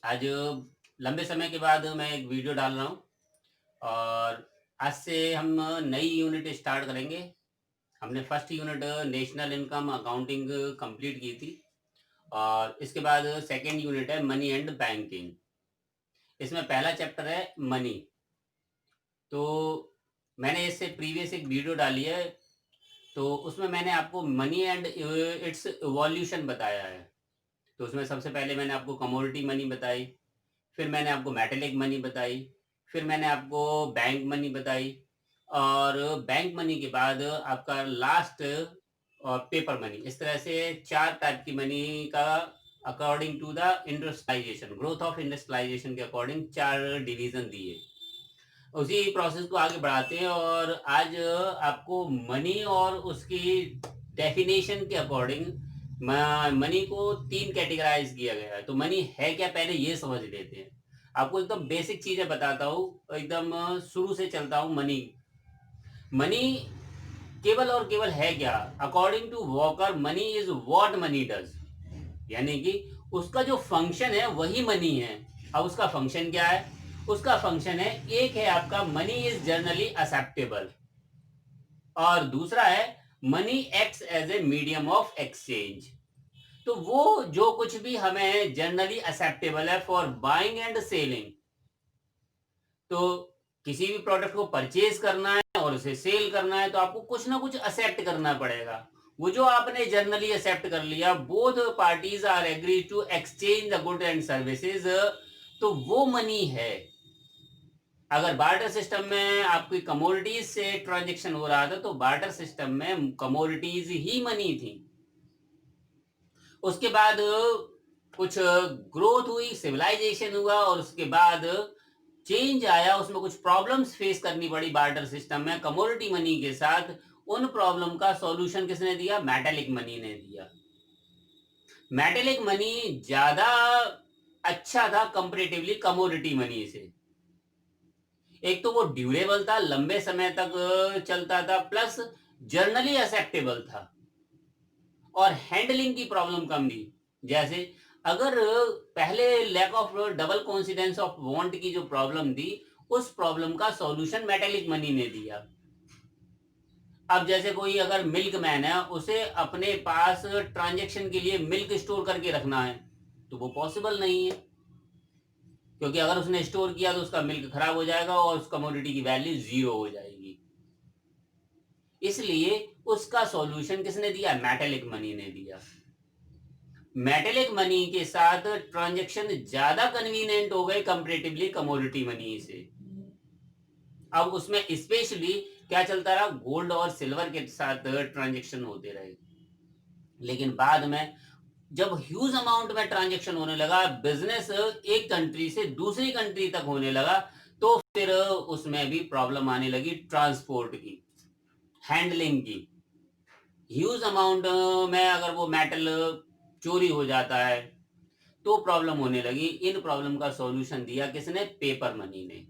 आज लंबे समय के बाद मैं एक वीडियो डाल रहा हूँ और आज से हम नई यूनिट स्टार्ट करेंगे। हमने first unit national income accounting complete की थी और इसके बाद सेकंड यूनिट है मनी एंड बैंकिंग। इसमें पहला चैप्टर है मनी। तो मैंने इससे प्रीवियस एक वीडियो डाली है, तो उसमें मैंने आपको मनी एंड इट्स इवोल्यूशन बताया है। तो उसमें सबसे पहले मैंने आपको कमोडिटी मनी बताई, फिर मैंने आपको मेटेलिक मनी बताई, फिर मैंने आपको बैंक मनी बताई और बैंक मनी के बाद आपका लास्ट और पेपर मनी। इस तरह से 4 टाइप की मनी का according to the industrialization, growth of industrialization के अकॉर्डिंग 4 डिवीजन दिए। उसी प्रोसेस को आगे बढ़ाते हैं और आज आपको मनी और उसकी डेफिनेशन के अकॉर्डिंग मनी को 3 कैटेगराइज किया गया है। तो मनी है क्या, पहले ये समझ लेते हैं। आपको एकदम बेसिक चीजें बताता हूँ, एकदम शुरू से चलता हूँ। मनी मनी केवल और केवल है क्या? According to Walker, money is what money does, यानी कि उसका जो फंक्शन है वही मनी है। अब उसका फंक्शन क्या है? उसका फंक्शन है, एक है आपका मनी इज जनरली एक्सेप्टेबल और दूसरा है money acts as a medium of exchange. तो वो जो कुछ भी हमें जनरली एक्सेप्टेबल है फॉर बाइंग एंड सेलिंग, तो किसी भी प्रोडक्ट को परचेज करना है और उसे सेल करना है तो आपको कुछ ना कुछ एक्सेप्ट करना पड़ेगा। वो जो आपने जनरली एक्सेप्ट कर लिया, both parties are agree to exchange the good and services, तो वो मनी है। अगर बार्टर सिस्टम में आपकी कमोडिटीज से ट्रांजेक्शन हो रहा था तो बार्टर सिस्टम में कमोडिटीज ही मनी थी। उसके बाद कुछ ग्रोथ हुई, सिविलाइजेशन हुआ और उसके बाद चेंज आया, उसमें कुछ प्रॉब्लम्स फेस करनी पड़ी बार्टर सिस्टम में कमोडिटी मनी के साथ। उन प्रॉब्लम का सॉल्यूशन किसने दिया? मेटेलिक मनी ने दिया। मेटेलिक मनी ज्यादा अच्छा था कंपैरेटिवली कमोडिटी मनी से। एक तो वो ड्यूरेबल था, लंबे समय तक चलता था, प्लस जर्नली एक्सेप्टेबल था और हैंडलिंग की प्रॉब्लम कम थी। जैसे अगर पहले lack of double coincidence of want की जो प्रॉब्लम थी, उस प्रॉब्लम का सॉल्यूशन मेटेलिक मनी ने दिया। अब जैसे कोई अगर मिल्क मैन है, उसे अपने पास ट्रांजैक्शन के लिए मिल्क स्टोर करके रखना है तो वो पॉसिबल नहीं है, क्योंकि अगर उसने स्टोर किया तो उसका मिल्क खराब हो जाएगा और उस कमोडिटी की वैल्यू जीरो हो जाएगी। इसलिए उसका सॉल्यूशन किसने दिया? मेटेलिक मनी ने दिया। मेटेलिक मनी के साथ ट्रांजैक्शन ज्यादा कन्वीनियंट हो गए कंपैरेटिवली कमोडिटी मनी से। अब उसमें स्पेशली क्या चलता रहा? गोल्ड और सिल्वर के साथ ट्रांजैक्शन होते रहे। लेकिन बाद में जब ह्यूज अमाउंट में ट्रांजैक्शन होने लगा, बिजनेस एक कंट्री से दूसरी कंट्री तक होने लगा, तो फिर उसमें भी प्रॉब्लम आने लगी ट्रांसपोर्ट की, हैंडलिंग की। ह्यूज अमाउंट में अगर वो मेटल चोरी हो जाता है तो प्रॉब्लम होने लगी। इन प्रॉब्लम का सॉल्यूशन दिया किसने? पेपर मनी ने।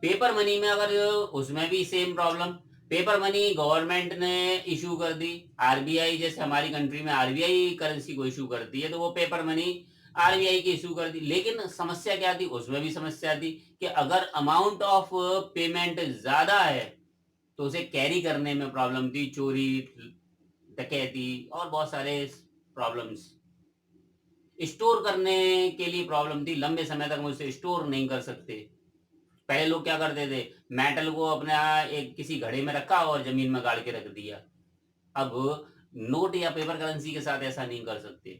पेपर मनी में अगर उसमें भी same problem, paper money government ने इशू कर दी। आरबीआई जैसे हमारी कंट्री में आरबीआई करेंसी को इशू करती है, तो वो पेपर मनी आरबीआई की इशू कर दी। लेकिन समस्या क्या थी? उसमें भी समस्या थी कि अगर अमाउंट ऑफ पेमेंट ज्यादा है तो उसे कैरी करने में प्रॉब्लम थी, चोरी, डकैती और बहुत सारे प्रॉब्लम्स। स्टोर करने के लिए प्रॉब्लम थी, लंबे समय तक मुझसे स्टोर नहीं कर सकते। पहले लोग क्या करते थे? मेटल को अपना एक किसी घड़े में रखा और जमीन में गाड़ के रख दिया। अब नोट या पेपर करेंसी के साथ ऐसा नहीं कर सकते,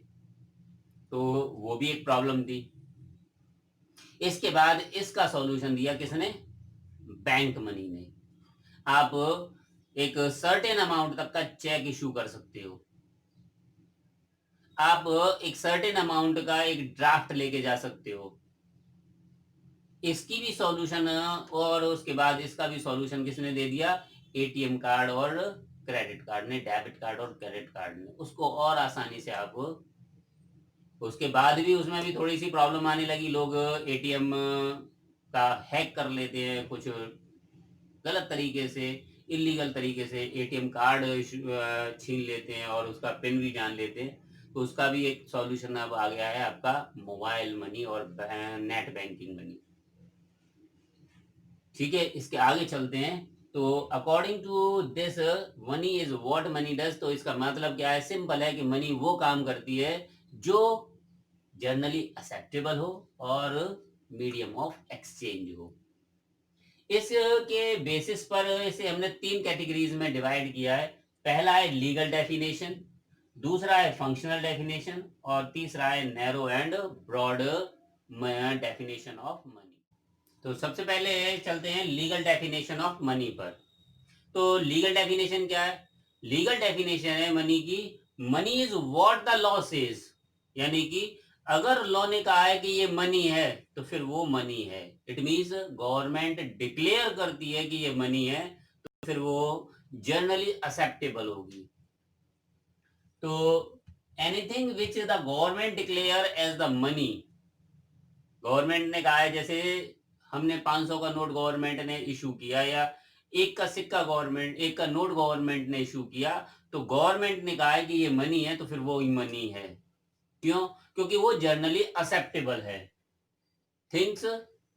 तो वो भी एक प्रॉब्लम थी। इसके बाद इसका सॉल्यूशन दिया किसने? बैंक मनी ने। आप एक सर्टेन अमाउंट तक का चेक इशू कर सकते हो, आप एक सर्टेन अमाउंट का एक ड्राफ्ट लेके जा सकते हो। इसकी भी सॉल्यूशन और उसके बाद इसका भी सॉल्यूशन किसने दे दिया? एटीएम कार्ड और क्रेडिट कार्ड ने, डेबिट कार्ड और क्रेडिट कार्ड ने। उसको और आसानी से आप, उसके बाद भी उसमें भी थोड़ी सी प्रॉब्लम आने लगी। लोग एटीएम का हैक कर लेते हैं, कुछ गलत तरीके से, इलीगल तरीके से एटीएम कार्ड छीन लेते हैं और उसका पिन भी जान लेते हैं। तो उसका भी एक सॉल्यूशन अब आ गया है आपका मोबाइल मनी और नेट बैंकिंग मनी। ठीक है, इसके आगे चलते हैं। तो according to this money is what money does, तो इसका मतलब क्या है? सिंपल है कि मनी वो काम करती है जो जनरली एक्सेप्टेबल हो और मीडियम ऑफ एक्सचेंज हो। इसके बेसिस पर इसे हमने 3 कैटेगरीज में डिवाइड किया है। पहला है लीगल डेफिनेशन, दूसरा है फंक्शनल डेफिनेशन और तीसरा है narrow and broad definition of money. तो सबसे पहले चलते हैं लीगल डेफिनेशन ऑफ मनी पर। तो लीगल डेफिनेशन क्या है? लीगल डेफिनेशन है मनी की, money is what the law says, यानी कि अगर लॉ ने कहा है कि ये मनी है तो फिर वो मनी है। इट मीन्स गवर्नमेंट डिक्लेयर करती है कि ये मनी है तो फिर वो जनरली एक्सेप्टेबल होगी। तो anything which the government declare as the money, government ने कहा है, जैसे हमने 500 का नोट गवर्नमेंट ने इशू किया या एक का सिक्का गवर्नमेंट, एक का नोट गवर्नमेंट ने इशू किया, तो गवर्नमेंट ने कहा है कि ये मनी है तो फिर वो मनी है। क्यों? क्योंकि वो जनरली एक्सेप्टेबल है। Things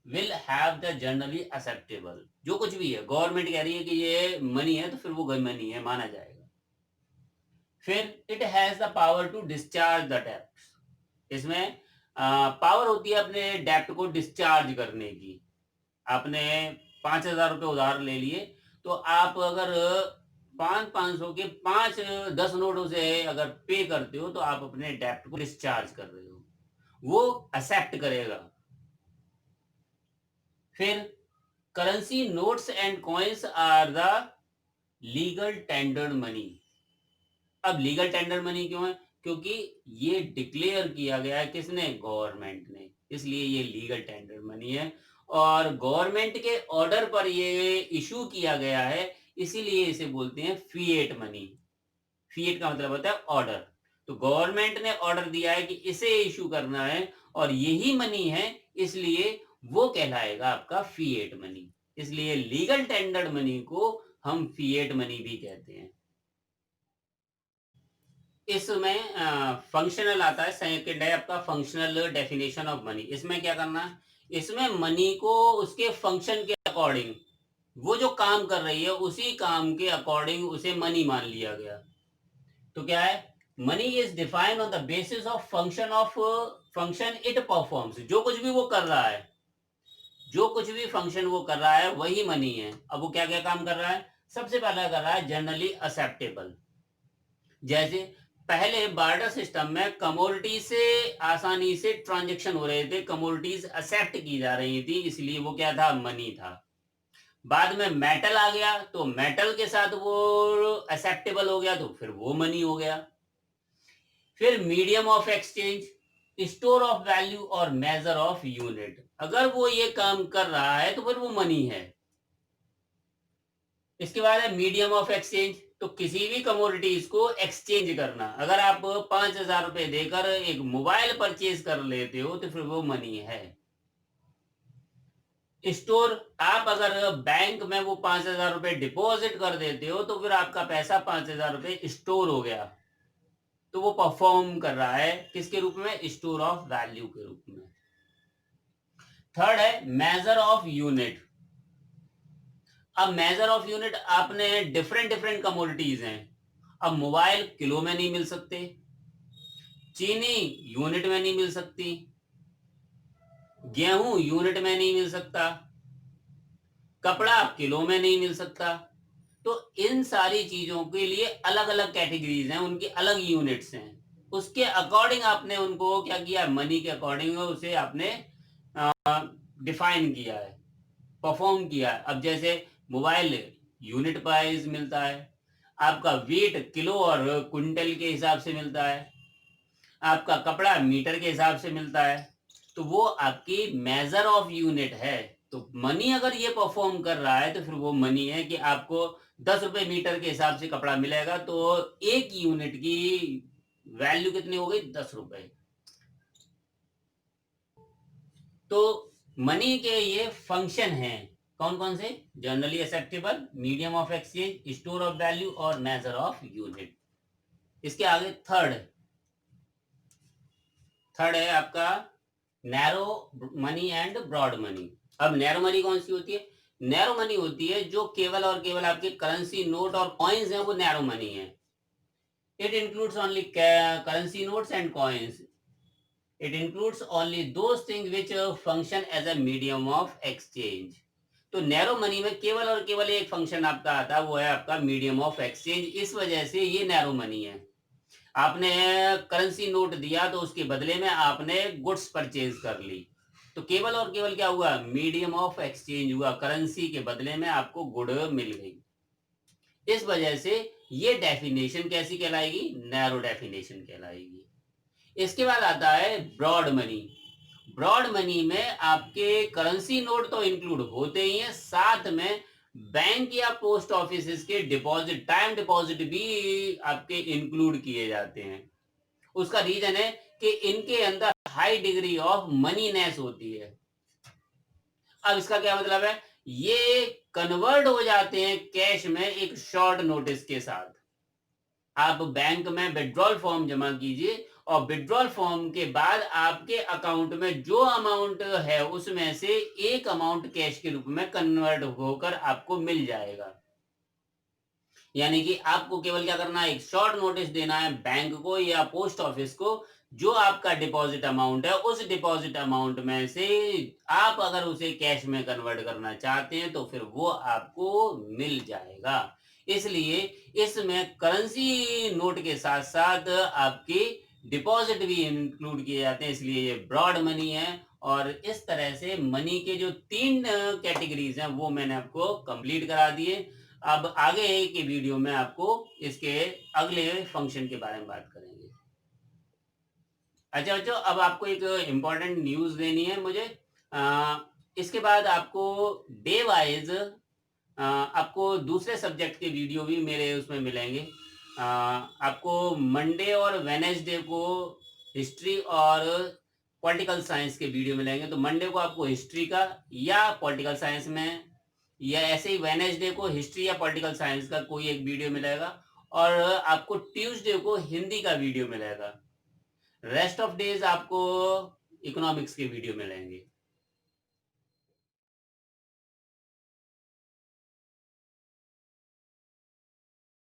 will have the generally acceptable, जो कुछ भी है गवर्नमेंट कह रही है कि ये मनी है तो फिर वो मनी है, माना जाएगा। फिर it has the power to discharge the डेब्ट, इसमें पावर होती है अपने डेब्ट को डिस्चार्ज करने की। आपने 5,000 रुपये उधार ले लिए, तो आप अगर 500 के 10 नोटों से अगर पे करते हो तो आप अपने डेब्ट को डिस्चार्ज कर रहे हो, वो एक्सेप्ट करेगा। फिर currency notes and coins are the legal tendered money. अब लीगल टेंडर मनी क्यों है? क्योंकि ये डिक्लेयर किया गया है किसने? गवर्नमेंट ने, इसलिए ये लीगल टेंडर मनी है और गवर्नमेंट के ऑर्डर पर ये इशू किया गया है, इसीलिए इसे बोलते हैं फिएट मनी। फिएट का मतलब होता है ऑर्डर। तो गवर्नमेंट ने ऑर्डर दिया है कि इसे इशू करना है और यही मनी है, इसलिए वो कहलाएगा आपका फिएट मनी। इसलिए लीगल टेंडर्ड मनी को हम फिएट मनी भी कहते हैं। इसमें फंक्शनल आता है, सेकंड है आपका फंक्शनल डेफिनेशन ऑफ मनी। इसमें क्या करना है? इसमें मनी को उसके फंक्शन के अकॉर्डिंग, वो जो काम कर रही है उसी काम के अकॉर्डिंग उसे मनी मान लिया गया। तो क्या है? Money is defined on the basis of function it performs, जो कुछ भी वो कर रहा है, जो कुछ भी फंक्शन वो कर रहा है वही मनी है। अब वो क्या क्या काम कर रहा है? सबसे पहला कर रहा है जनरली एक्सेप्टेबल। जैसे पहले बार्टर सिस्टम में कमोडिटी से आसानी से ट्रांजैक्शन हो रहे थे, कमोडिटीज एक्सेप्ट की जा रही थी, इसलिए वो क्या था? मनी था। बाद में मेटल आ गया तो मेटल के साथ वो एक्सेप्टेबल हो गया तो फिर वो मनी हो गया। फिर medium of exchange, store of value और मेजर ऑफ यूनिट, अगर वो ये काम कर रहा है तो फिर वो मनी है। इसके बाद है मीडियम ऑफ एक्सचेंज, तो किसी भी कमोडिटीज को एक्सचेंज करना। अगर आप 5,000 रुपए देकर एक मोबाइल परचेज कर लेते हो तो फिर वो मनी है। स्टोर, आप अगर बैंक में वो 5,000 रुपए डिपॉजिट कर देते हो तो फिर आपका पैसा 5,000 रुपए स्टोर हो गया, तो वो परफॉर्म कर रहा है किसके रूप में? स्टोर ऑफ वैल्यू के रूप में। थर्ड है मेजर ऑफ यूनिट। अब मेजर ऑफ यूनिट, आपने डिफरेंट डिफरेंट कमोडिटीज हैं। अब मोबाइल किलो में नहीं मिल सकते, चीनी यूनिट में नहीं मिल सकती, गेहूं यूनिट में नहीं मिल सकता, कपड़ा किलो में नहीं मिल सकता। तो इन सारी चीजों के लिए अलग अलग कैटेगरीज हैं, उनकी अलग यूनिट्स हैं, उसके अकॉर्डिंग आपने उनको क्या किया? मनी के अकॉर्डिंग उसे आपने डिफाइन किया है, परफॉर्म किया है। अब जैसे मोबाइल यूनिट वाइज मिलता है, आपका वेट किलो और क्विंटल के हिसाब से मिलता है, आपका कपड़ा मीटर के हिसाब से मिलता है, तो वो आपकी मेजर ऑफ यूनिट है। तो मनी अगर ये परफॉर्म कर रहा है तो फिर वो मनी है कि आपको 10 रुपए मीटर के हिसाब से कपड़ा मिलेगा, तो एक यूनिट की वैल्यू कितनी हो गई? 10 रुपए। तो मनी के ये फंक्शन हैं, कौन कौन से? Generally acceptable, medium of exchange, store of value और मेजर ऑफ यूनिट। इसके आगे थर्ड थर्ड है आपका narrow money and broad money. अब नैरो मनी कौन सी होती है? नैरो मनी होती है जो केवल और केवल आपके करेंसी नोट और कॉइन्स हैं, वो नैरो मनी है। It includes only currency notes and coins. It includes only those things which function as a medium of exchange. तो नैरो मनी में केवल और केवल एक फंक्शन आपका आता है, वो है आपका मीडियम ऑफ एक्सचेंज। इस वजह से ये नैरो मनी है। आपने करेंसी नोट दिया तो उसके बदले में आपने गुड्स परचेज कर ली, तो केवल और केवल क्या हुआ? मीडियम ऑफ एक्सचेंज हुआ, करेंसी के बदले में आपको गुड मिल गई। इस वजह से ये डेफिनेशन कैसी कहलाएगी? नैरो डेफिनेशन कहलाएगी। इसके बाद आता है ब्रॉड मनी। ब्रॉड मनी में आपके करेंसी नोट तो इंक्लूड होते ही हैं, साथ में बैंक या पोस्ट ऑफिस के डिपॉजिट, टाइम डिपॉजिट भी आपके इंक्लूड किए जाते हैं। उसका रीजन है कि इनके अंदर हाई डिग्री ऑफ मनीनेस होती है। अब इसका क्या मतलब है? ये कन्वर्ट हो जाते हैं कैश में एक शॉर्ट नोटिस के साथ। आप बैंक में विड्रॉल फॉर्म जमा कीजिए और विड्रॉल फॉर्म के बाद आपके अकाउंट में जो अमाउंट है उसमें से एक अमाउंट कैश के रूप में कन्वर्ट होकर आपको मिल जाएगा। यानी कि आपको केवल क्या करना है? एक शॉर्ट नोटिस देना है बैंक को या पोस्ट ऑफिस को, जो आपका डिपॉजिट अमाउंट है उस डिपॉजिट अमाउंट में से आप अगर उसे कैश में कन्वर्ट करना चाहते हैं तो फिर वो आपको मिल जाएगा। इसलिए इसमें करेंसी नोट के साथ साथ आपके डिपॉजिट भी इंक्लूड किए जाते हैं, इसलिए ये ब्रॉड मनी है। और इस तरह से मनी के जो 3 कैटेगरीज हैं वो मैंने आपको कंप्लीट करा दिए। अब आगे के वीडियो में आपको इसके अगले फंक्शन के बारे में बात करेंगे। अच्छा बच्चों, अब आपको एक इम्पोर्टेंट न्यूज़ देनी है मुझे। इसके बाद आपको डे वाइज आपको दूसरे सब्जेक्ट के वीडियो भी मेरे उसमें मिलेंगे। आपको मंडे और वेनेसडे को हिस्ट्री और पॉलिटिकल साइंस के वीडियो मिलेंगे। तो मंडे को आपको हिस्ट्री का या पॉलिटिकल साइंस में, या ऐसे ही वेनेसडे को हिस्ट्री या पॉलिटिकल साइंस का कोई एक वीडियो मिलेगा, और आपको ट्यूसडे को हिंदी का वीडियो मिलेगा। रेस्ट ऑफ डेज आपको इकोनॉमिक्स के वीडियो मिलेंगे।